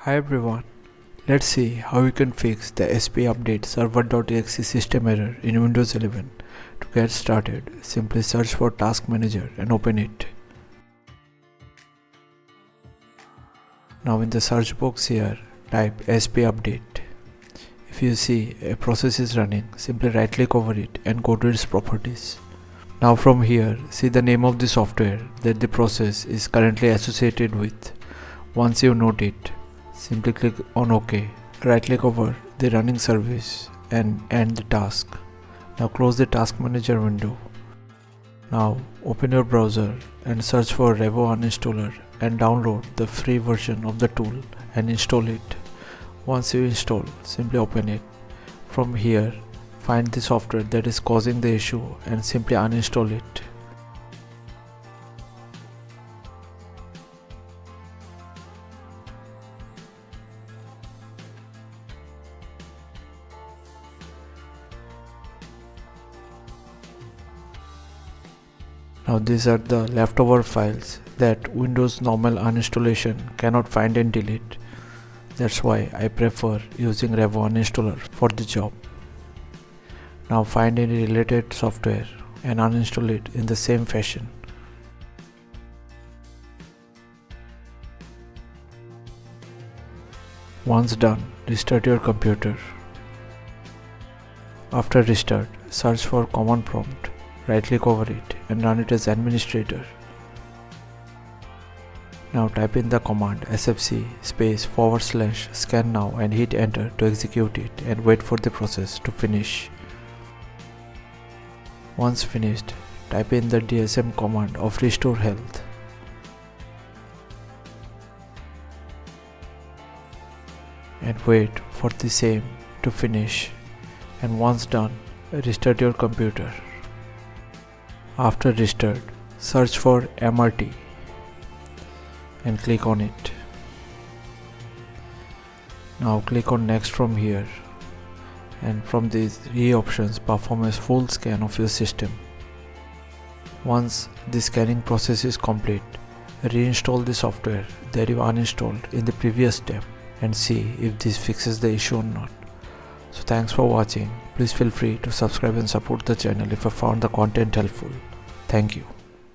Hi everyone, let's see how you can fix the SPUpDateServer.exe system error in Windows 11. To get started, simply search for Task Manager and open it. Now in the search box here, type SPUpdate. If you see a process is running, simply right click over it and go to its properties. Now from here, see the name of the software that the process is currently associated with. Once you note it, simply click on OK. Right click over the running service and end the task. Now close the task manager window. Now open your browser and search for Revo uninstaller and download the free version of the tool and install it. Once you install, simply open it. From here, find the software that is causing the issue and simply uninstall it. Now these are the leftover files that Windows normal uninstallation cannot find and delete. That's why I prefer using Revo uninstaller for the job. Now find any related software and uninstall it in the same fashion. Once done, restart your computer. After restart, search for command prompt. Right click over it and run it as administrator. Now type in the command sfc /scan now and hit enter to execute it and wait for the process to finish. Once finished, type in the dsm command of restore health. And wait for the same to finish, and once done, restart your computer. After restart, search for MRT and click on it. Now click on next from here, and from these three options perform a full scan of your system. Once the scanning process is complete, reinstall the software that you uninstalled in the previous step and see if this fixes the issue or not. So thanks for watching. Please feel free to subscribe and support the channel if you found the content helpful. Thank you.